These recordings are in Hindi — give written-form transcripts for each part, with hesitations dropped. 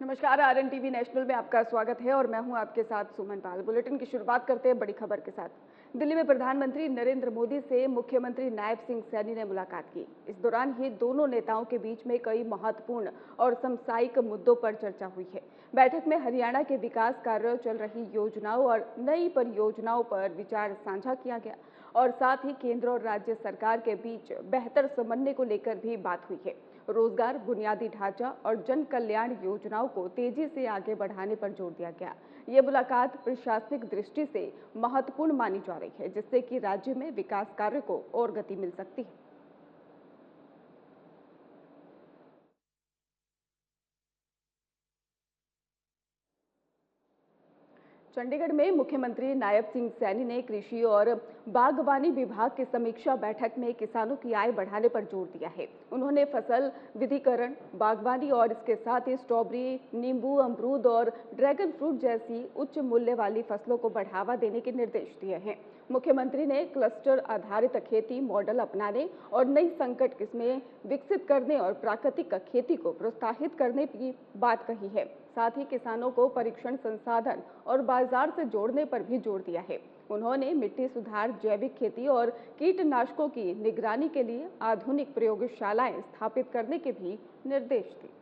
नमस्कार, आरएन टीवी नेशनल में आपका स्वागत है और मैं हूं आपके साथ सुमन पाल। बुलेटिन की शुरुआत करते हैं बड़ी खबर के साथ। दिल्ली में प्रधानमंत्री नरेंद्र मोदी से मुख्यमंत्री नायब सिंह सैनी ने मुलाकात की। इस दौरान ही दोनों नेताओं के बीच में कई महत्वपूर्ण और समसामयिक मुद्दों पर चर्चा हुई है। बैठक में हरियाणा के विकास कार्यों, चल रही योजनाओं और नई परियोजनाओं पर विचार साझा किया गया और साथ ही केंद्र और राज्य सरकार के बीच बेहतर समन्वय को लेकर भी बात हुई है। रोजगार, बुनियादी ढांचा और जन कल्याण योजनाओं को तेजी से आगे बढ़ाने पर जोर दिया गया। ये मुलाकात प्रशासनिक दृष्टि से महत्वपूर्ण मानी जा रही है, जिससे कि राज्य में विकास कार्य को और गति मिल सकती है। चंडीगढ़ में मुख्यमंत्री नायब सिंह सैनी ने कृषि और बागवानी विभाग की समीक्षा बैठक में किसानों की आय बढ़ाने पर जोर दिया है। उन्होंने फसल विविधीकरण, बागवानी और इसके साथ ही स्ट्रॉबेरी, नींबू, अमरूद और ड्रैगन फ्रूट जैसी उच्च मूल्य वाली फसलों को बढ़ावा देने के निर्देश दिए हैं। मुख्यमंत्री ने क्लस्टर आधारित खेती मॉडल अपनाने और नई संकट किस्में विकसित करने और प्राकृतिक खेती को प्रोत्साहित करने की बात कही है। साथ ही किसानों को परीक्षण संसाधन और बाजार से जोड़ने पर भी जोर दिया है। उन्होंने मिट्टी सुधार, जैविक खेती और कीटनाशकों की निगरानी के लिए आधुनिक प्रयोगशालाएं स्थापित करने के भी निर्देश दिए।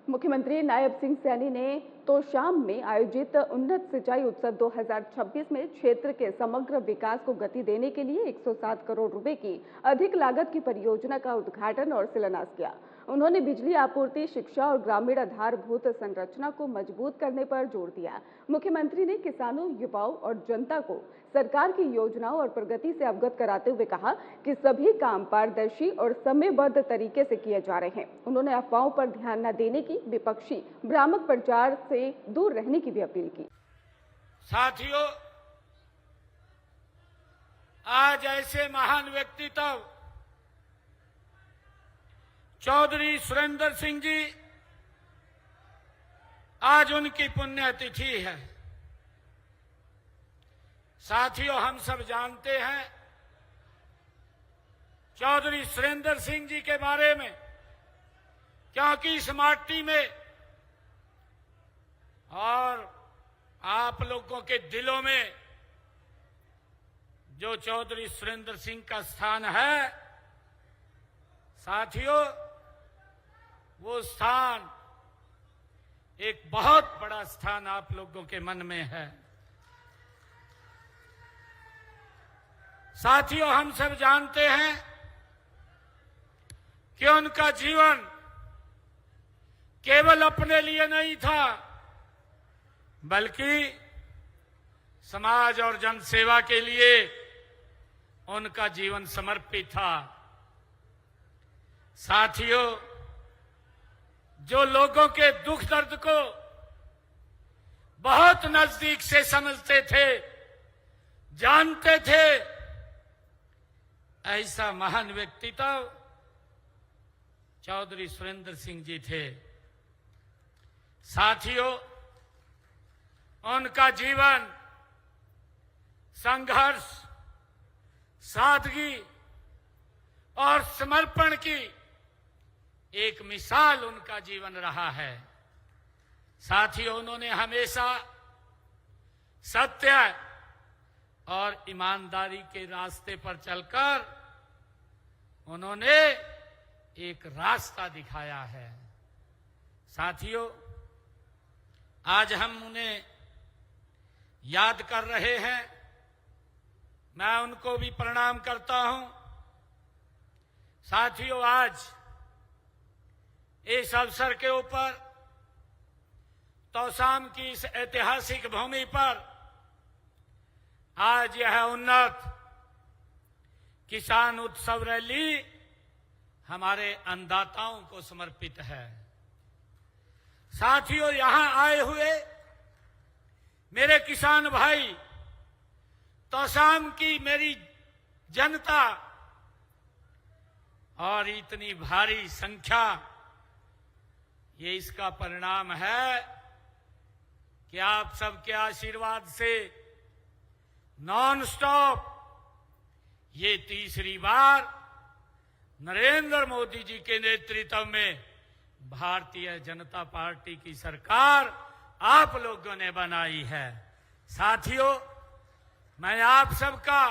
मुख्यमंत्री नायब सिंह सैनी ने तोशाम में आयोजित उन्नत सिंचाई उत्सव 2026 में क्षेत्र के समग्र विकास को गति देने के लिए 107 करोड़ रुपए की अधिक लागत की परियोजना का उद्घाटन और शिलान्यास किया। उन्होंने बिजली आपूर्ति, शिक्षा और ग्रामीण आधारभूत संरचना को मजबूत करने पर जोर दिया। मुख्यमंत्री ने किसानों, युवाओं और जनता को सरकार की योजनाओं और प्रगति से अवगत कराते हुए कहा कि सभी काम पारदर्शी और समयबद्ध तरीके से किए जा रहे हैं। उन्होंने अफवाहों पर ध्यान न देने की, विपक्षी भ्रामक प्रचार से दूर रहने की भी अपील की। साथियों, आज ऐसे महान व्यक्तित्व चौधरी सुरेंद्र सिंह जी, आज उनकी पुण्यतिथि है। साथियों, हम सब जानते हैं चौधरी सुरेंद्र सिंह जी के बारे में, क्योंकि इस माटी में और आप लोगों के दिलों में जो चौधरी सुरेंद्र सिंह का स्थान है, साथियों, वो स्थान एक बहुत बड़ा स्थान आप लोगों के मन में है। साथियों, हम सब जानते हैं कि उनका जीवन केवल अपने लिए नहीं था, बल्कि समाज और जनसेवा के लिए उनका जीवन समर्पित था। साथियों, जो लोगों के दुख दर्द को बहुत नजदीक से समझते थे, जानते थे, ऐसा महान व्यक्तित्व चौधरी सुरेंद्र सिंह जी थे। साथियों, उनका जीवन संघर्ष, सादगी और समर्पण की एक मिसाल उनका जीवन रहा है। साथियों, उन्होंने हमेशा सत्य और ईमानदारी के रास्ते पर चलकर उन्होंने एक रास्ता दिखाया है। साथियों, आज हम उन्हें याद कर रहे हैं। मैं उनको भी प्रणाम करता हूं। साथियों, आज इस अवसर के ऊपर तोशाम की इस ऐतिहासिक भूमि पर आज यह उन्नत किसान उत्सव रैली हमारे अन्नदाताओं को समर्पित है। साथियों, यहां आए हुए मेरे किसान भाई, तोशाम की मेरी जनता और इतनी भारी संख्या, ये इसका परिणाम है कि आप सबके आशीर्वाद से नॉन स्टॉप ये तीसरी बार नरेंद्र मोदी जी के नेतृत्व में भारतीय जनता पार्टी की सरकार आप लोगों ने बनाई है। साथियों, मैं आप सबका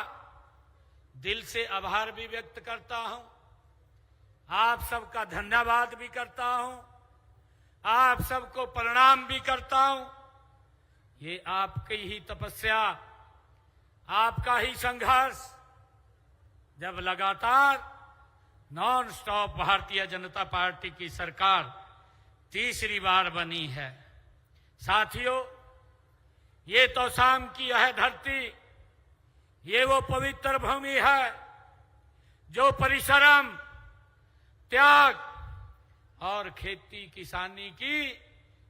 दिल से आभार भी व्यक्त करता हूं, आप सबका धन्यवाद भी करता हूं, आप सबको प्रणाम भी करता हूं। ये आपकी ही तपस्या, आपका ही संघर्ष, जब लगातार non stop Bharatiya Janata party की सरकार तीसरी बार बनी है। साथियों, ये तो शाम की यह धरती, ये वो पवित्र भूमि है जो परिश्रम, त्याग और खेती किसानी की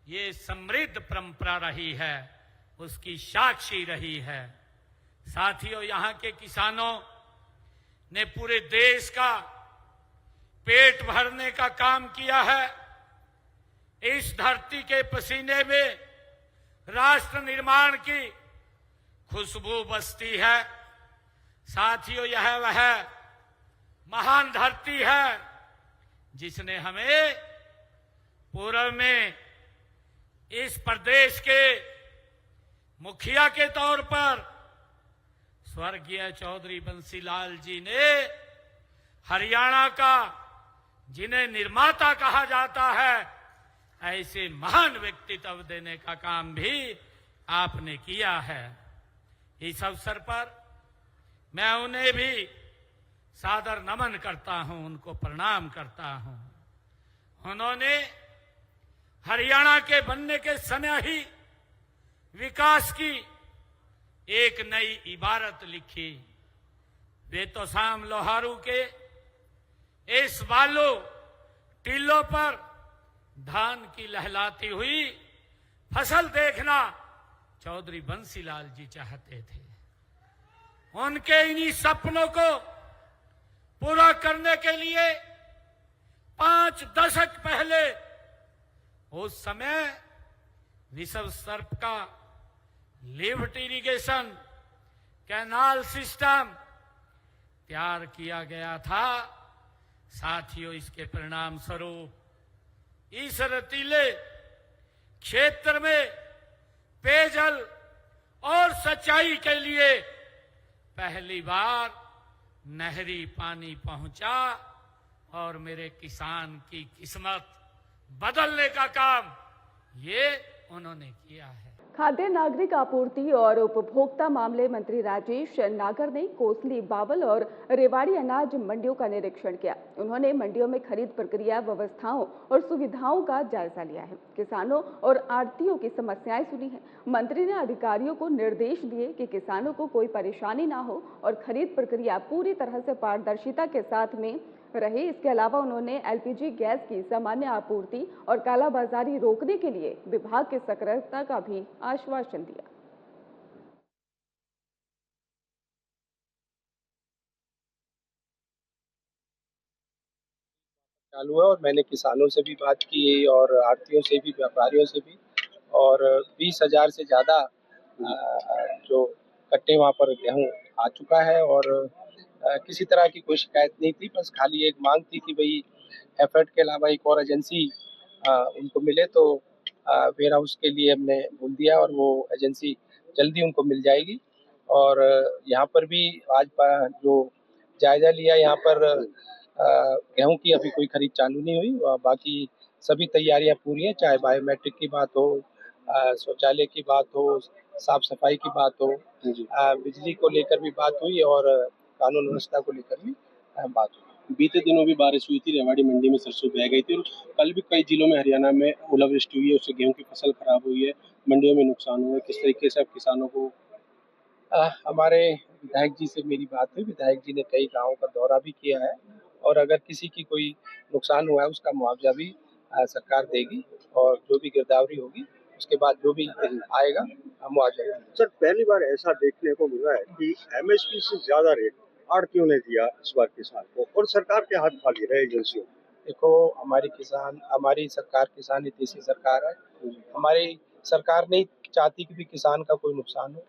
ये समृद्ध परंपरा रही है, उसकी साक्षी रही है। साथियों, यहाँ के किसानों ने पूरे देश का पेट भरने का काम किया है। इस धरती के पसीने में राष्ट्र निर्माण की खुशबू बसती है। साथियों, यह वह महान धरती है जिसने हमें पूर्व में इस प्रदेश के मुखिया के तौर पर स्वर्गीय चौधरी बंसीलाल जी ने हरियाणा का, जिन्हें निर्माता कहा जाता है, ऐसे महान व्यक्तित्व देने का काम भी आपने किया है। इस अवसर पर मैं उन्हें भी सादर नमन करता हूं, उनको प्रणाम करता हूं। उन्होंने हरियाणा के बनने के समय ही विकास की एक नई इबारत लिखी। वे तो शाम लोहारू के इस बालू टीलों पर धान की लहलाती हुई फसल देखना चौधरी बंसीलाल जी चाहते थे। उनके इन्हीं सपनों को पूरा करने के लिए 5 दशक पहले उस समय विश्व स्तर का लिफ्ट इरिगेशन कैनाल सिस्टम तैयार किया गया था। साथियों, इसके परिणाम स्वरूप इस रतीले क्षेत्र में पेयजल और सिंचाई के लिए पहली बार नहरी पानी पहुंचा और मेरे किसान की किस्मत बदलने का काम ये उन्होंने किया है। खाद्य नागरिक आपूर्ति और उपभोक्ता मामले मंत्री राजेश नागर ने कोसली, बावल और रेवाड़ी अनाज मंडियों का निरीक्षण किया। उन्होंने मंडियों में खरीद प्रक्रिया, व्यवस्थाओं और सुविधाओं का जायजा लिया है। किसानों और आढ़तियों की समस्याएं सुनी हैं। मंत्री ने अधिकारियों को निर्देश दिए कि किसानों को कोई परेशानी ना हो और खरीद प्रक्रिया पूरी तरह से पारदर्शिता के साथ में रहे। इसके अलावा उन्होंने एलपीजी गैस की सामान्य आपूर्ति और कालाबाजारी रोकने के लिए विभाग की सक्रियता का भी आश्वासन दिया। चालू है और मैंने किसानों से भी बात की और आढ़तियों से भी, व्यापारियों से भी, और 20,000 से ज़्यादा जो कट्टे वहाँ पर गेहूँ आ चुका है और किसी तरह की कोई शिकायत नहीं थी। बस खाली एक मांग थी कि भाई एफर्ट के अलावा एक और एजेंसी उनको मिले, तो वेयर हाउस के लिए हमने बोल दिया और वो एजेंसी जल्दी उनको मिल जाएगी। और यहाँ पर भी आज जो जायजा लिया, यहाँ पर गेहूं की अभी कोई खरीद चालू नहीं हुई, बाकी सभी तैयारियां पूरी हैं, चाहे बायोमेट्रिक की बात हो, शौचालय की बात हो, साफ सफाई की बात हो, बिजली को लेकर भी बात हुई और कानून व्यवस्था को लेकर भी बात हुई। बीते दिनों भी बारिश हुई थी, रेवाड़ी मंडी में सरसों बह गई थी और कल भी कई जिलों में हरियाणा में ओलावृष्टि हुई है, उससे गेहूं की फसल खराब हुई है, मंडियों में नुकसान हुआ है। किस तरीके से अब किसानों को हमारे विधायक जी से मेरी बात हुई। विधायक जी ने कई गाँवों का दौरा भी किया है और अगर किसी की कोई नुकसान हुआ है उसका मुआवजा भी सरकार देगी और जो भी गिरदावरी होगी उसके बाद जो भी आएगा मुआवजा। सर, पहली बार ऐसा देखने को मिला है कि एमएसपी से ज्यादा रेट आढ़तियों ने दिया इस बार किसान को और सरकार के हाथ खाली रहे एजेंसियों। देखो, हमारी सरकार किसान हितैषी सरकार है। हमारी सरकार नहीं चाहती कि भी किसान का कोई नुकसान हो,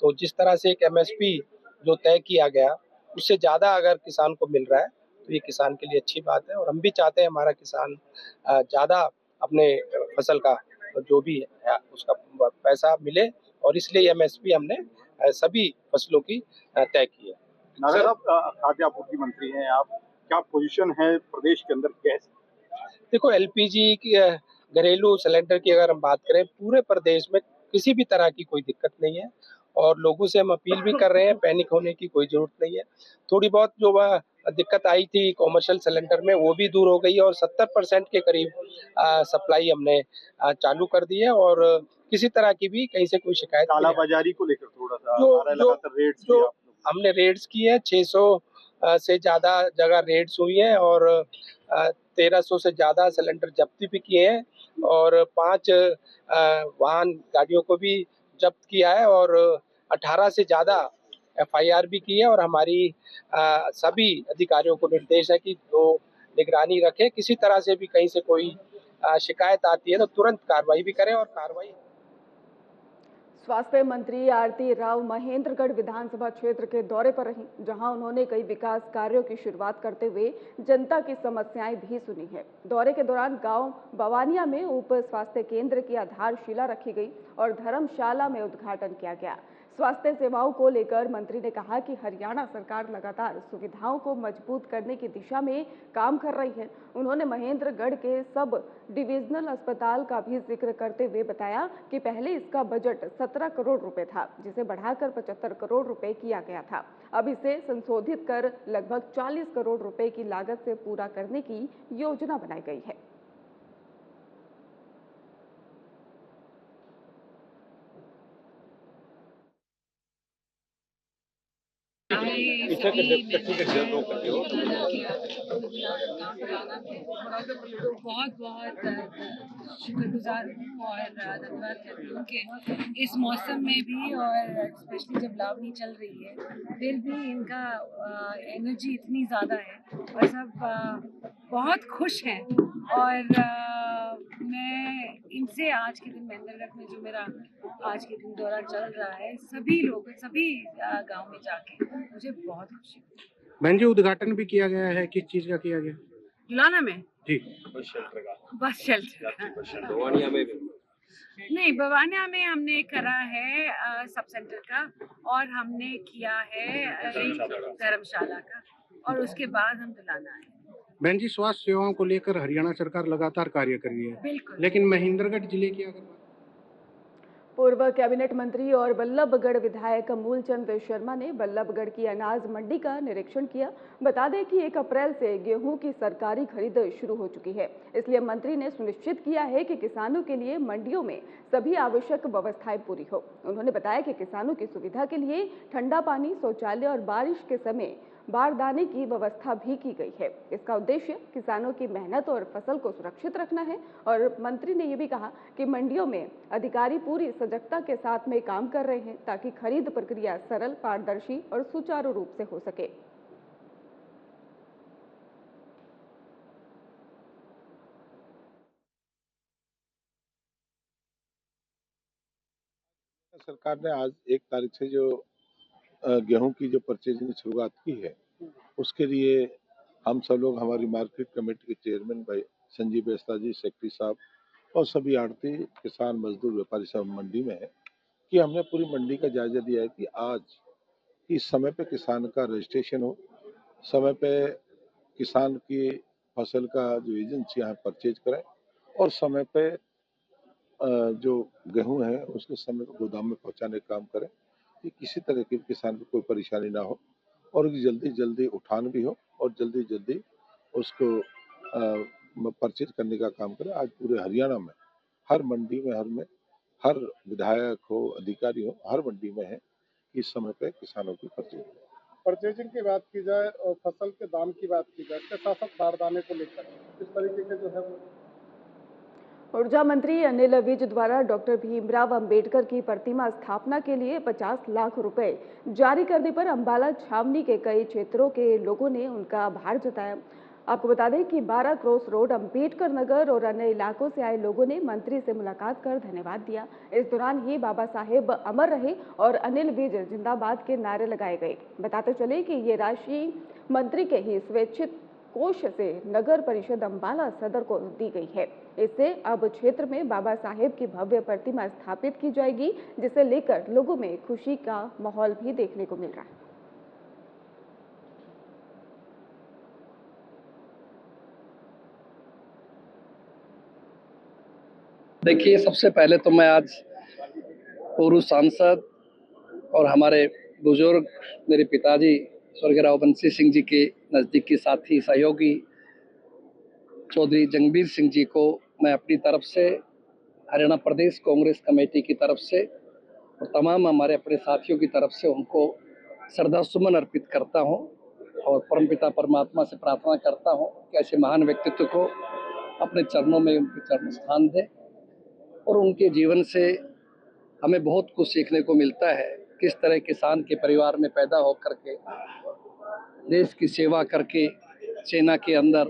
तो जिस तरह से एक एमएसपी जो तय किया गया उससे ज़्यादा अगर किसान को मिल रहा है तो ये किसान के लिए अच्छी बात है। और हम भी चाहते हैं हमारा किसान ज़्यादा अपने फसल का जो भी है उसका पैसा मिले, और इसलिए एमएसपी हमने सभी फसलों की तय की है। नारायण साहब, खाद्य आपूर्ति मंत्री हैं आप, क्या पोजीशन है प्रदेश के अंदर गैस? देखो, एलपीजी की घरेलू सिलेंडर की अगर हम बात करें, पूरे प्रदेश में किसी भी तरह की कोई दिक्कत नहीं है, और लोगों से हम अपील भी कर रहे हैं, पैनिक होने की कोई जरूरत नहीं है। थोड़ी बहुत जो दिक्कत आई थी कॉमर्शियल सिलेंडर में, वो भी दूर हो गई है, और 70% के करीब सप्लाई हमने चालू कर दी है, और किसी तरह की भी कहीं से कोई शिकायत नहीं है। कालाबाजारी को लेकर थोड़ा सा जो आ रहा है, जो लगातार रेड्स भी जो आप लोग। हमने रेड्स की है, 600 से ज़्यादा जगह रेड्स हुई है, और 1300 से ज़्यादा सिलेंडर जब्ती भी किए हैं, और 5 वाहन गाड़ियों को भी जब्त किया है, और 18 से ज़्यादा एफआईआर भी की है। और हमारी सभी अधिकारियों को निर्देश है कि वो निगरानी रखें, किसी तरह से भी कहीं से कोई शिकायत आती है तो तुरंत कार्रवाई भी करें, और कार्रवाई। स्वास्थ्य मंत्री आरती राव महेंद्रगढ़ विधानसभा क्षेत्र के दौरे पर रहीं, जहां उन्होंने कई विकास कार्यों की शुरुआत करते हुए जनता की समस्याएं भी सुनी है। दौरे के दौरान गांव बवानिया में उप स्वास्थ्य केंद्र की आधारशिला रखी गई और धर्मशाला में उद्घाटन किया गया। स्वास्थ्य सेवाओं को लेकर मंत्री ने कहा कि हरियाणा सरकार लगातार सुविधाओं को मजबूत करने की दिशा में काम कर रही है। उन्होंने महेंद्रगढ़ के सब डिविजनल अस्पताल का भी जिक्र करते हुए बताया कि पहले इसका बजट 17 करोड़ रुपए था, जिसे बढ़ाकर 75 करोड़ रुपए किया गया था। अब इसे संशोधित कर लगभग 40 करोड़ रुपए की लागत से पूरा करने की योजना बनाई गई है। बहुत बहुत शुक्रगुजार हूँ और धन्यवाद करती हूँ कि इस मौसम में भी, और स्पेशली जब लावनी चल रही है, फिर भी इनका एनर्जी इतनी ज़्यादा है और सब बहुत खुश हैं। और मैं इनसे आज के दिन महेंद्रगढ़ में जो मेरा आज के दिन दौरा चल रहा है, सभी लोग सभी गांव में जाके मुझे बहुत खुशी हुई। बहन जी, उद्घाटन भी किया गया है, किस चीज का किया गया? जुलाना में जी, बस शेल्टर बवानिया में भी नहीं, बवानिया में हमने करा है सब सेंटर का, और हमने किया है धर्मशाला का, और उसके बाद हम दुलाना है। बहन जी, स्वास्थ्य सेवाओं को लेकर हरियाणा सरकार लगातार कार्य कर रही है, बिल्कुल, लेकिन महेंद्रगढ़ जिले की अगर पूर्व कैबिनेट मंत्री और बल्लभगढ़ विधायक मूलचंद शर्मा ने बल्लभगढ़ की अनाज मंडी का निरीक्षण किया। बता दें कि 1 अप्रैल से गेहूं की सरकारी खरीद शुरू हो चुकी है, इसलिए मंत्री ने सुनिश्चित किया है कि किसानों के लिए मंडियों में सभी आवश्यक व्यवस्थाएं पूरी हो। उन्होंने बताया कि किसानों की सुविधा के लिए ठंडा पानी, शौचालय और बारिश के समय बारदाने की व्यवस्था भी की गई है। इसका उद्देश्य किसानों की मेहनत और फसल को सुरक्षित रखना है। और मंत्री ने यह भी कहा कि मंडियों में अधिकारी पूरी सजगता के साथ में काम कर रहे हैं ताकि खरीद प्रक्रिया सरल, पारदर्शी और सुचारू रूप से हो सके। सरकार ने आज 1 तारीख से जो गेहूं की जो परचेजिंग की शुरुआत की है, उसके लिए हम सब लोग, हमारी मार्केट कमेटी के चेयरमैन भाई संजीव बेस्ता जी, सेक्रेटरी साहब और सभी आड़ती, किसान, मजदूर, व्यापारी सब मंडी में है कि हमने पूरी मंडी का जायजा दिया है कि आज इस समय पे किसान का रजिस्ट्रेशन हो, समय पे किसान की फसल का जो एजेंसी यहाँ परचेज करें, और समय पे जो गेहूं है उसको समय पे गोदाम में पहुंचाने का काम करें कि किसी तरह की किसान को कोई परेशानी ना हो, और जल्दी जल्दी उठान भी हो और जल्दी जल्दी उसको परचेज करने का काम करें। आज पूरे हरियाणा में हर मंडी में हर विधायक हो, अधिकारी हो, हर मंडी में है कि इस समय पे किसानों की परचेजिंग की बात की जाए और फसल के दाम की बात की जाए, इसके साथ साथ बारदाने को लेकर किस तरीके के जो है ऊर्जा मंत्री अनिल विज द्वारा डॉक्टर भीमराव अंबेडकर की प्रतिमा स्थापना के लिए 50 लाख रुपए जारी करने पर अंबाला छावनी के कई क्षेत्रों के लोगों ने उनका आभार जताया। आपको बता दें कि 12 क्रॉस रोड, अंबेडकर नगर और अन्य इलाकों से आए लोगों ने मंत्री से मुलाकात कर धन्यवाद दिया। इस दौरान ही बाबा साहेब अमर रहे और अनिल विज जिंदाबाद के नारे लगाए गए। बताते चले कि ये राशि मंत्री के ही स्वैच्छिक कोष से नगर परिषद अंबाला सदर को दी गई है। इससे अब क्षेत्र में बाबा साहेब की भव्य प्रतिमा स्थापित की जाएगी, जिसे लेकर लोगों में खुशी का माहौल भी देखने को मिल रहा है। देखिए, सबसे पहले तो मैं आज पूर्व सांसद और हमारे बुजुर्ग मेरे पिताजी स्वर्गीय राव बंसी सिंह जी के नज़दीकी साथी सहयोगी चौधरी जंगबीर सिंह जी को मैं अपनी तरफ से, हरियाणा प्रदेश कांग्रेस कमेटी की तरफ से और तमाम हमारे अपने साथियों की तरफ से उनको श्रद्धा सुमन अर्पित करता हूं और परमपिता परमात्मा से प्रार्थना करता हूं कि ऐसे महान व्यक्तित्व को अपने चरणों में उनके चरण स्थान दे और उनके जीवन से हमें बहुत कुछ सीखने को मिलता है। किस तरह किसान के परिवार में पैदा होकर के देश की सेवा करके सेना के अंदर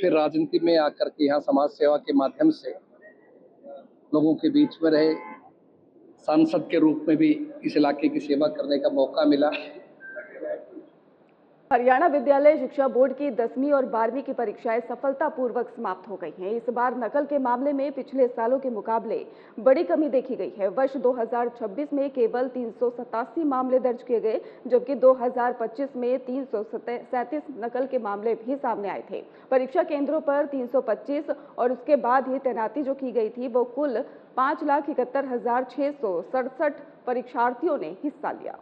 फिर राजनीति में आकर के यहाँ समाज सेवा के माध्यम से लोगों के बीच में रहे, सांसद के रूप में भी इस इलाके की सेवा करने का मौका मिला। हरियाणा विद्यालय शिक्षा बोर्ड की 10वीं और 12वीं की परीक्षाएं सफलतापूर्वक समाप्त हो गई हैं। इस बार नकल के मामले में पिछले सालों के मुकाबले बड़ी कमी देखी गई है। वर्ष 2026 में केवल 387 मामले दर्ज किए गए, जबकि 2025 में 337 नकल के मामले भी सामने आए थे। परीक्षा केंद्रों पर 325 और उसके बाद ही तैनाती जो की गई थी वो कुल 5,71,667 परीक्षार्थियों ने हिस्सा लिया।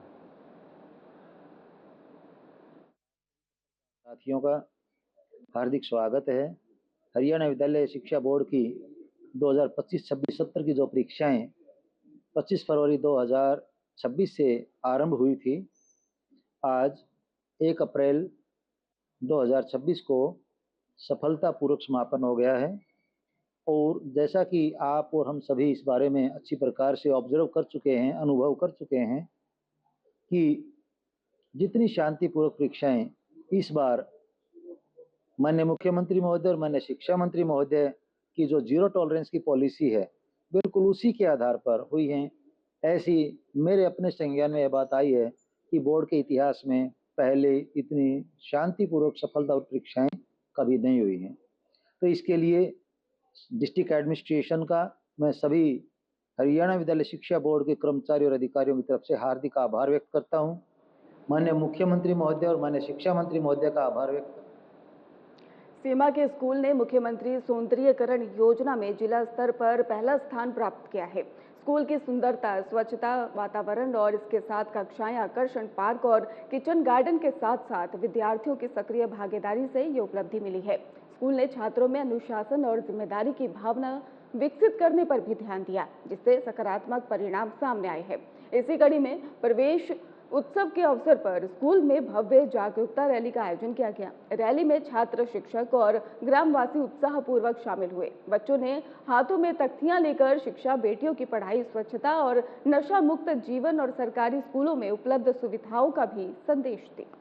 साथियों का हार्दिक स्वागत है। हरियाणा विद्यालय शिक्षा बोर्ड की 2025-26 सत्र की जो परीक्षाएं 25 फरवरी 2026 से आरंभ हुई थी, आज 1 अप्रैल 2026 को सफलतापूर्वक समापन हो गया है। और जैसा कि आप और हम सभी इस बारे में अच्छी प्रकार से ऑब्जर्व कर चुके हैं, अनुभव कर चुके हैं कि जितनी शांतिपूर्वक परीक्षाएं इस बार माननीय मुख्यमंत्री महोदय और माननीय शिक्षा मंत्री महोदय की जो जीरो टॉलरेंस की पॉलिसी है, बिल्कुल उसी के आधार पर हुई हैं। ऐसी मेरे अपने संज्ञान में यह बात आई है कि बोर्ड के इतिहास में पहले इतनी शांतिपूर्वक सफलता परीक्षाएं कभी नहीं हुई हैं। तो इसके लिए डिस्ट्रिक्ट एडमिनिस्ट्रेशन का मैं सभी हरियाणा विद्यालय शिक्षा बोर्ड के कर्मचारियों और अधिकारियों की तरफ से हार्दिक आभार व्यक्त करता हूं। माननीय मुख्यमंत्री महोदय और माननीय शिक्षा मंत्री महोदय का आभार व्यक्त। सीमा के स्कूल ने मुख्यमंत्री सौंदर्यीकरण योजना में जिला स्तर पर पहला स्थान प्राप्त किया है। स्कूल की सुंदरता, स्वच्छता, वातावरण और इसके साथ कक्षाएं, आकर्षण पार्क और किचन गार्डन के साथ साथ विद्यार्थियों की सक्रिय भागीदारी से ये उपलब्धि मिली है। स्कूल ने छात्रों में अनुशासन और जिम्मेदारी की भावना विकसित करने पर भी ध्यान दिया, जिससे सकारात्मक परिणाम सामने आए हैं। इसी कड़ी में प्रवेश उत्सव के अवसर पर स्कूल में भव्य जागरूकता रैली का आयोजन किया गया। रैली में छात्र, शिक्षक और ग्रामवासी उत्साहपूर्वक शामिल हुए। बच्चों ने हाथों में तख्तियां लेकर शिक्षा, बेटियों की पढ़ाई, स्वच्छता और नशा मुक्त जीवन और सरकारी स्कूलों में उपलब्ध सुविधाओं का भी संदेश दिया।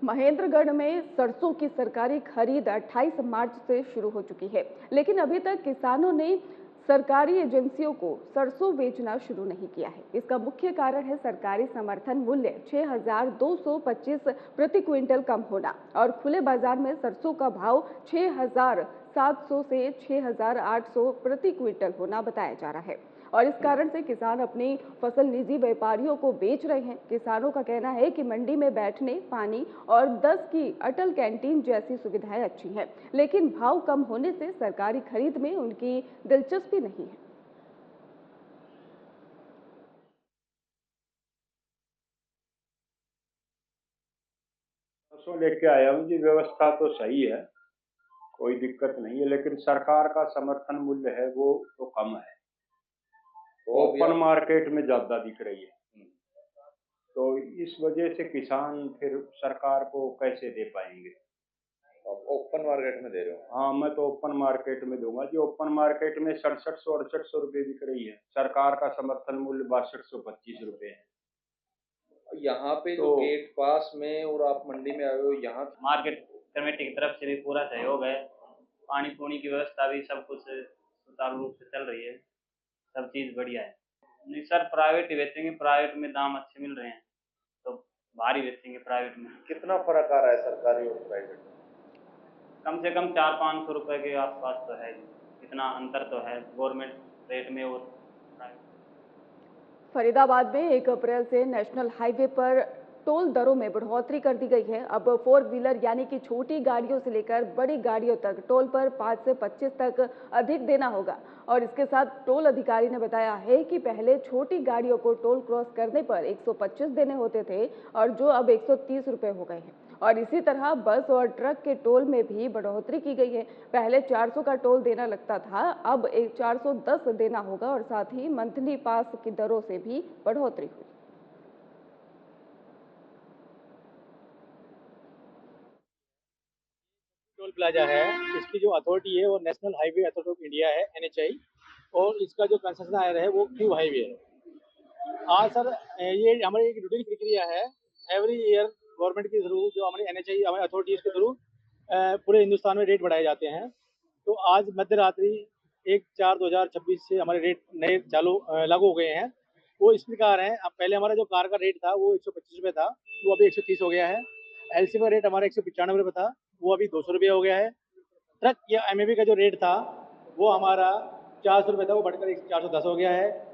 महेंद्रगढ़ में सरसों की सरकारी खरीद 28 मार्च से शुरू हो चुकी है, लेकिन अभी तक किसानों ने सरकारी एजेंसियों को सरसों बेचना शुरू नहीं किया है। इसका मुख्य कारण है सरकारी समर्थन मूल्य 6,225 प्रति क्विंटल कम होना और खुले बाजार में सरसों का भाव 6,700 से 6,800 प्रति क्विंटल होना बताया जा रहा है। और इस कारण से किसान अपनी फसल निजी व्यापारियों को बेच रहे हैं। किसानों का कहना है कि मंडी में बैठने, पानी और 10 की अटल कैंटीन जैसी सुविधाएं अच्छी हैं, लेकिन भाव कम होने से सरकारी खरीद में उनकी दिलचस्पी नहीं है। सरसों लेके आया हूँ जी। व्यवस्था तो सही है, कोई दिक्कत नहीं है, लेकिन सरकार का समर्थन मूल्य है वो तो कम है, ओपन मार्केट में ज्यादा दिख रही है। तो इस वजह से किसान फिर सरकार को कैसे दे पाएंगे। ओपन मार्केट में दे रहे हो? हाँ, मैं तो ओपन मार्केट में दूंगा जी। ओपन मार्केट में 6700-6800 रुपये बिक रही है। सरकार का समर्थन मूल्य 6225 रुपये है। यहाँ पे जो तो गेट पास में और आप मंडी में आए हो, यहाँ मार्केट कमेटी की तरफ से भी पूरा सहयोग है। पानी पूनी की व्यवस्था भी सब कुछ सुचारू रूप से चल रही है, सब चीज़ बढ़िया है। नहीं सर, प्राइवेट ही बेचेंगे, प्राइवेट में दाम अच्छे मिल रहे हैं तो भारी बेचेंगे प्राइवेट में। कितना फर्क आ रहा है सरकारी और प्राइवेट में? कम से कम 400-500 रुपए के आसपास तो है, इतना अंतर तो है गवर्नमेंट रेट में और प्राइवेट। फरीदाबाद में 1 अप्रैल से नेशनल हाईवे पर टोल दरों में बढ़ोतरी कर दी गई है। अब 4 व्हीलर यानी कि छोटी गाड़ियों से लेकर बड़ी गाड़ियों तक टोल पर 5 से 25 तक अधिक देना होगा। और इसके साथ टोल अधिकारी ने बताया है कि पहले छोटी गाड़ियों को टोल क्रॉस करने पर 125 देने होते थे और जो अब 130 रुपए हो गए हैं। और इसी तरह बस और ट्रक के टोल में भी बढ़ोतरी की गई है। पहले 400 का टोल देना लगता था, अब 410 देना होगा और साथ ही मंथली पास की दरों से भी बढ़ोतरी हुई। टोल प्लाजा है, इसकी जो अथॉरिटी है वो national highway authority of India है, NHI, और इसका जो कंसेशनर है वो क्यू हाईवे है। आज सर ये हमारी एक रूटीन प्रक्रिया है, एवरी ईयर गवर्नमेंट के थ्रू जो हमारी NHI हमारी अथॉरिटीज के थ्रू पूरे हिंदुस्तान में रेट बढ़ाए जाते हैं। तो आज मध्य रात्रि 1/4/2026 से हमारे रेट नए लागू हो गए हैं। वो इस प्रकार हैं, अब पहले हमारा जो कार का रेट था वो 125 रुपये था, वो अभी 130 हो गया है। LC का रेट हमारा 195 रुपये था, वो अभी 200 रुपये हो गया है। ट्रक या MAV का जो रेट था वो हमारा 400 रुपये था, वो बढ़कर 410 हो गया है।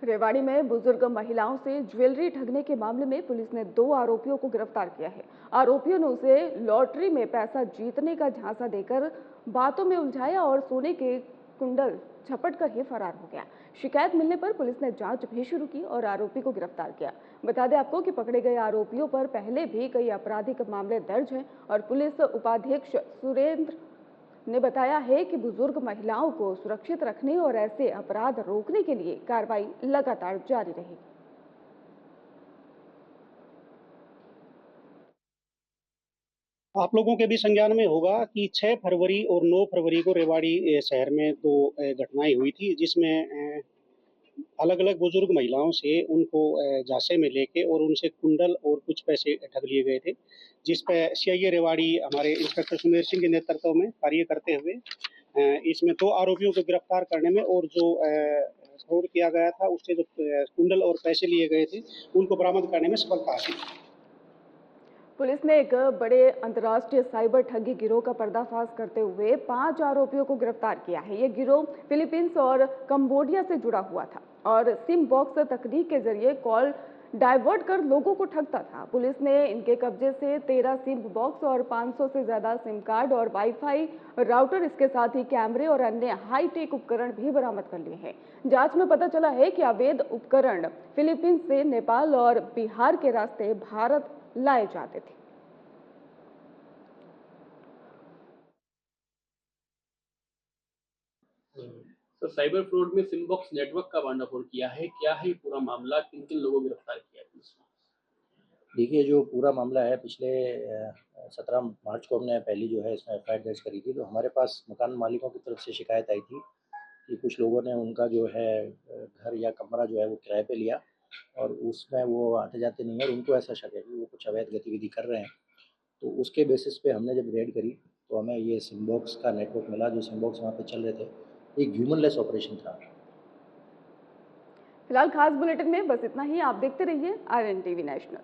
रेवाड़ी में बुजुर्ग महिलाओं से ज्वेलरी ठगने के मामले में पुलिस ने 2 आरोपियों को गिरफ्तार किया है। आरोपियों ने उसे लॉटरी में पैसा जीतने का झांसा देकर बातों में उलझाया और सोने के कुंडल झपट कर ही फरार हो गया। शिकायत मिलने पर पुलिस ने जांच भी शुरू की और आरोपी को गिरफ्तार किया। बता दें आपको कि पकड़े गए आरोपियों पर पहले भी कई आपराधिक मामले दर्ज हैं और पुलिस उपाधीक्षक सुरेंद्र ने बताया है कि बुजुर्ग महिलाओं को सुरक्षित रखने और ऐसे अपराध रोकने के लिए कार्रवाई लगातार जारी रहेगी। आप लोगों के भी संज्ञान में होगा कि 6 फरवरी और 9 फरवरी को रेवाड़ी शहर में 2 घटनाएं हुई थी, जिसमें अलग अलग बुजुर्ग महिलाओं से उनको झांसे में लेके और उनसे कुंडल और कुछ पैसे ठग लिए गए थे, जिस पर CIA रेवाड़ी हमारे इंस्पेक्टर सुमेर सिंह के नेतृत्व में कार्य करते हुए इसमें 2 आरोपियों को गिरफ्तार करने में और जो फ्रॉड किया गया था उससे जो कुंडल और पैसे लिए गए थे उनको बरामद करने में सफलता हासिल। पुलिस ने एक बड़े अंतर्राष्ट्रीय साइबर ठगी गिरोह का पर्दाफाश करते हुए 5 आरोपियों को गिरफ्तार किया है। ये गिरोह फिलीपींस और कंबोडिया से जुड़ा हुआ था और सिम बॉक्स तकनीक के जरिए कॉल डाइवर्ट कर लोगों को ठगता था। पुलिस ने इनके कब्जे से 13 सिम बॉक्स और 500 से ज्यादा सिम कार्ड और वाईफाई राउटर, इसके साथ ही कैमरे और अन्य हाईटेक उपकरण भी बरामद कर लिए हैं। जांच में पता चला है कि अवैध उपकरण फिलीपींस से नेपाल और बिहार के रास्ते भारत लाए जाते थे। तो साइबर फ्रॉड में सिमबॉक्स नेटवर्क का भंडाफोड़ किया है, क्या है पूरा मामला, किन किन लोगों को गिरफ्तार किया है पुलिस ने? देखिए, जो पूरा मामला है, पिछले 17 मार्च को हमने पहली जो है इसमें FIR दर्ज करी थी। तो हमारे पास मकान मालिकों की तरफ से शिकायत आई थी कि कुछ लोगों ने उनका जो है घर या कमरा जो है वो किराए पे लिया और उसमें वो आते जाते नहीं है और उनको ऐसा शक है कि वो कुछ अवैध गतिविधि कर रहे हैं। तो उसके बेसिस पे हमने जब रेड करी तो हमें ये सिमबॉक्स का नेटवर्क मिला। जो सिमबॉक्स वहाँ पे चल रहे थे, एक ह्यूमनलेस ऑपरेशन था। फिलहाल खास बुलेटिन में बस इतना ही। आप देखते रहिए RN TV नेशनल।